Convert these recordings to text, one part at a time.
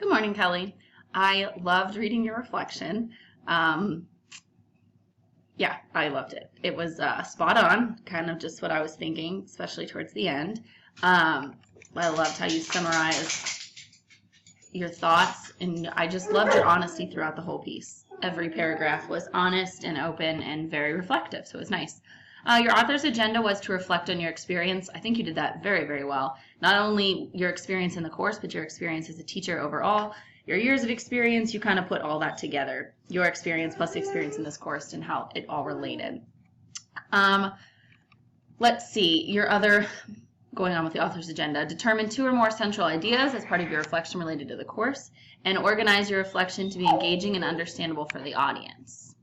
Good morning, Kelly. I loved reading your reflection. Um, yeah, I loved it. It was spot on, kind of just what I was thinking, especially towards the end. I loved how you summarized your thoughts, and I just loved your honesty throughout the whole piece. Every paragraph was honest and open and very reflective, so it was nice. Your author's agenda was to reflect on your experience. I think you did that very, very well. Not only your experience in the course, but your experience as a teacher overall. Your years of experience, you kind of put all that together. Your experience plus the experience in this course and how it all related. Let's see, going on with the author's agenda, determine 2 or more central ideas as part of your reflection related to the course, and organize your reflection to be engaging and understandable for the audience.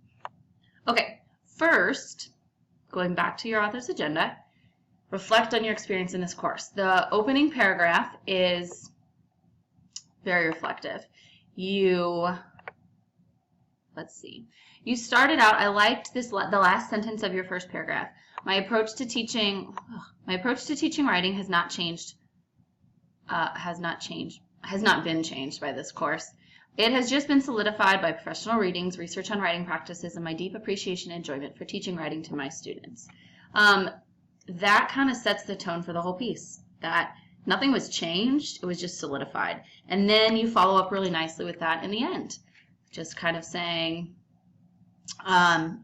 Okay, first, going back to your author's agenda, reflect on your experience in this course. The opening paragraph is very reflective. Let's see. You started out, I liked the last sentence of your first paragraph. My approach to teaching writing has not been changed by this course. It has just been solidified by professional readings, research on writing practices, and my deep appreciation and enjoyment for teaching writing to my students. That kind of sets the tone for the whole piece, that nothing was changed, it was just solidified. And then you follow up really nicely with that in the end, just kind of saying, my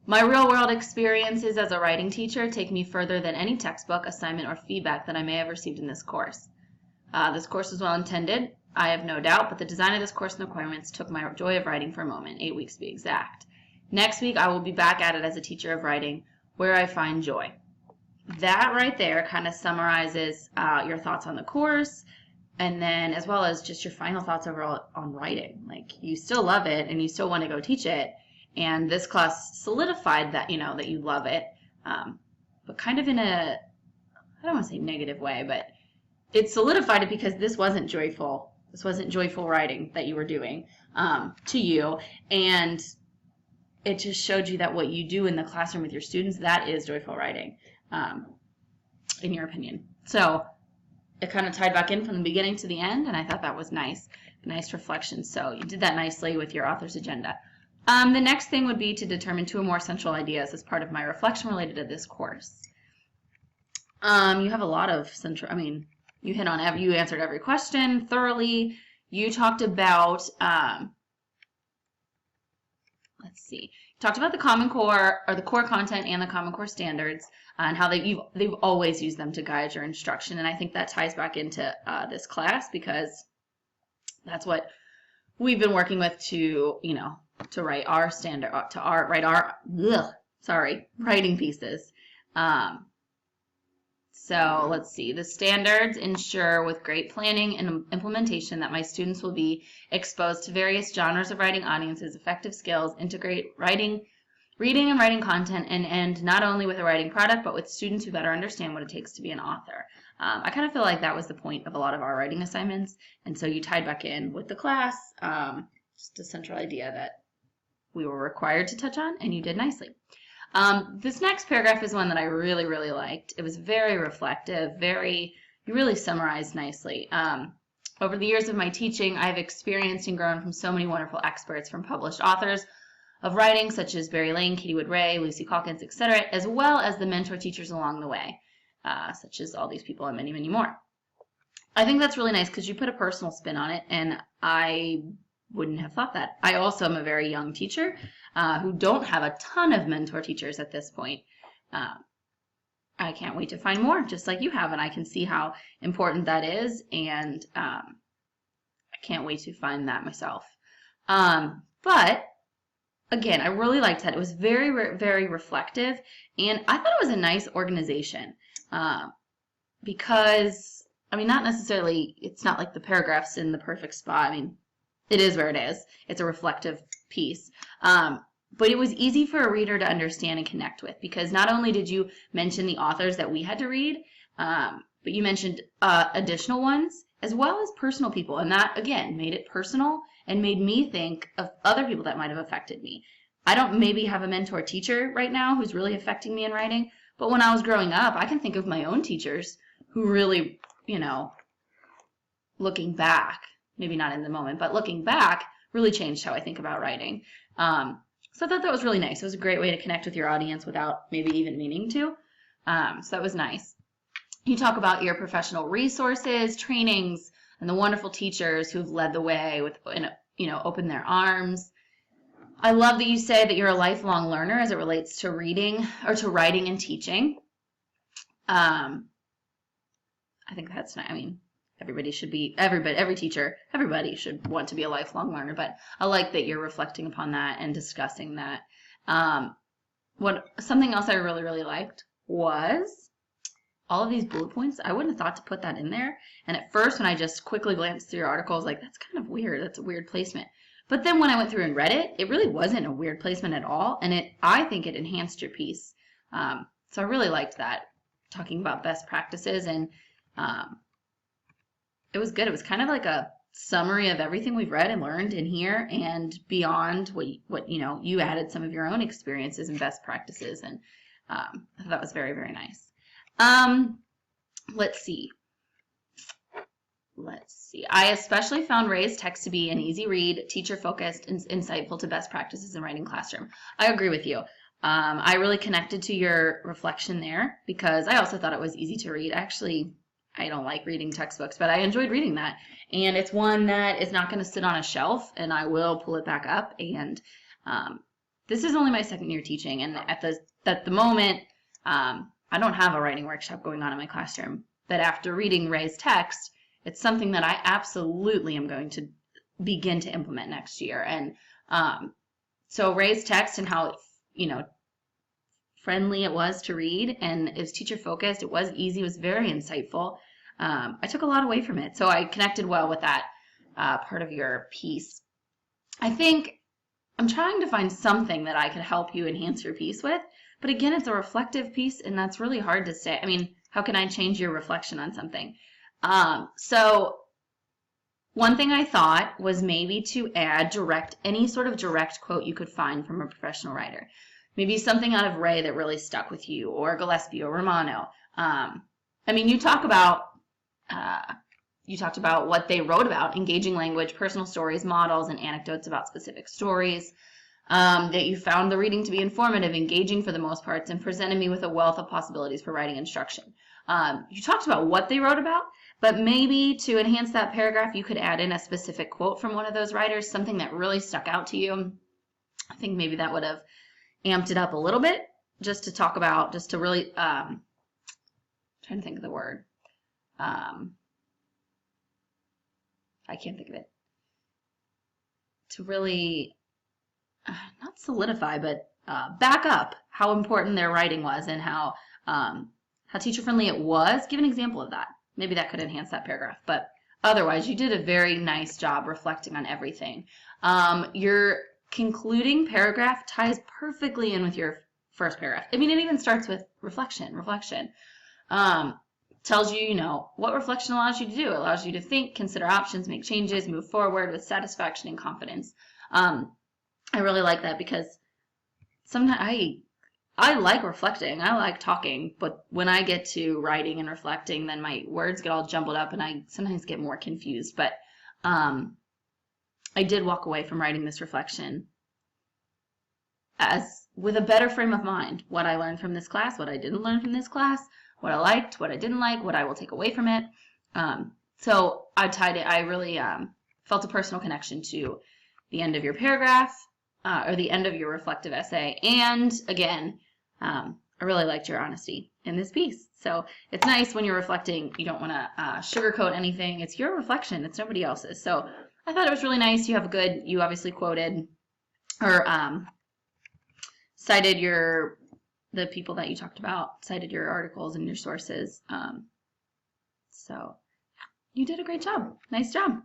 real-world experiences as a writing teacher take me further than any textbook, assignment, or feedback that I may have received in this course. This course was well intended, I have no doubt, but the design of this course and the requirements took my joy of writing for a moment, 8 weeks to be exact. Next week, I will be back at it as a teacher of writing, where I find joy. That right there kind of summarizes your thoughts on the course, and then as well as just your final thoughts overall on writing. Like, you still love it, and you still want to go teach it, and this class solidified that, that you love it, but kind of in a, I don't want to say negative way, but it solidified it because this wasn't joyful. This wasn't joyful writing that you were doing to you, and it just showed you that what you do in the classroom with your students, that is joyful writing, in your opinion. So it kind of tied back in from the beginning to the end, and I thought that was nice reflection. So you did that nicely with your author's agenda. The next thing would be to determine 2 or more central ideas as part of my reflection related to this course. You have a lot of central, you hit on you answered every question thoroughly. You talked about, let's see, you talked about the Common Core, or the core content and the Common Core standards, and how they've always used them to guide your instruction. And I think that ties back into this class, because that's what we've been working with to, to write our standard, writing pieces. So let's see, the standards ensure with great planning and implementation that my students will be exposed to various genres of writing audiences, effective skills, integrate reading and writing content, and end not only with a writing product, but with students who better understand what it takes to be an author. I kind of feel like that was the point of a lot of our writing assignments, and so you tied back in with the class, just a central idea that we were required to touch on, and you did nicely. This next paragraph is one that I really, really liked. It was very reflective, you really summarized nicely. Over the years of my teaching, I've experienced and grown from so many wonderful experts, from published authors of writing such as Barry Lane, Katie Wood-Ray, Lucy Calkins, etc., as well as the mentor teachers along the way, such as all these people and many, many more. I think that's really nice because you put a personal spin on it, and I wouldn't have thought that. I also am a very young teacher who don't have a ton of mentor teachers at this point. I can't wait to find more, just like you have, and I can see how important that is, and I can't wait to find that myself. But again, I really liked that. It was very, very reflective, and I thought it was a nice organization because, not necessarily, it's not like the paragraph's in the perfect spot. It is where it is. It's a reflective piece. But it was easy for a reader to understand and connect with, because not only did you mention the authors that we had to read, but you mentioned additional ones, as well as personal people. And that, again, made it personal and made me think of other people that might have affected me. I don't maybe have a mentor teacher right now who's really affecting me in writing, but when I was growing up, I can think of my own teachers who really, looking back, maybe not in the moment, but looking back, really changed how I think about writing. So I thought that was really nice. It was a great way to connect with your audience without maybe even meaning to. So that was nice. You talk about your professional resources, trainings, and the wonderful teachers who've led the way with, opened their arms. I love that you say that you're a lifelong learner as it relates to reading or to writing and teaching. I think that's nice. I mean, every teacher, everybody should want to be a lifelong learner, but I like that you're reflecting upon that and discussing that. Something else I really, really liked was all of these bullet points. I wouldn't have thought to put that in there. And at first, when I just quickly glanced through your article, I was like, that's kind of weird. That's a weird placement. But then when I went through and read it, it really wasn't a weird placement at all. And I think it enhanced your piece. So I really liked that, talking about best practices. And it was good. It was kind of like a summary of everything we've read and learned in here and beyond what you added some of your own experiences and best practices. And I thought that was very, very nice. Let's see. I especially found Ray's text to be an easy read, teacher-focused, and insightful to best practices in writing classroom. I agree with you. I really connected to your reflection there because I also thought it was easy to read. Actually, I don't like reading textbooks, but I enjoyed reading that. And it's one that is not going to sit on a shelf, and I will pull it back up. And this is only my second year teaching, and at the moment, I don't have a writing workshop going on in my classroom. But after reading Ray's text, it's something that I absolutely am going to begin to implement next year. And so Ray's text and how friendly it was to read, and it was teacher focused. It was easy. It was very insightful. I took a lot away from it, so I connected well with that part of your piece. I think I'm trying to find something that I could help you enhance your piece with, but again, it's a reflective piece, and that's really hard to say. I mean, how can I change your reflection on something? So one thing I thought was maybe to add any sort of direct quote you could find from a professional writer. Maybe something out of Ray that really stuck with you, or Gillespie or Romano. You talked about what they wrote about, engaging language, personal stories, models, and anecdotes about specific stories. That you found the reading to be informative, engaging for the most parts, and presented me with a wealth of possibilities for writing instruction. You talked about what they wrote about, but maybe to enhance that paragraph, you could add in a specific quote from one of those writers, something that really stuck out to you. I think maybe that would have amped it up a little bit, just to really, trying to think of the word. I can't think of it. To really, not solidify, but back up how important their writing was and how teacher-friendly it was. Give an example of that. Maybe that could enhance that paragraph. But otherwise, you did a very nice job reflecting on everything. Your concluding paragraph ties perfectly in with your first paragraph. I mean, it even starts with reflection. Tells you, what reflection allows you to do. It allows you to think, consider options, make changes, move forward with satisfaction and confidence. I really like that because sometimes I like reflecting. I like talking, but when I get to writing and reflecting, then my words get all jumbled up and I sometimes get more confused. But I did walk away from writing this reflection with a better frame of mind. What I learned from this class, what I didn't learn from this class, what I liked, what I didn't like, what I will take away from it. So I tied it. I really felt a personal connection to the end of your paragraph or the end of your reflective essay. And again, I really liked your honesty in this piece. So it's nice when you're reflecting, you don't want to sugarcoat anything. It's your reflection. It's nobody else's. So I thought it was really nice. You obviously quoted or cited the people that you talked about, cited your articles and your sources. So you did a great job. Nice job.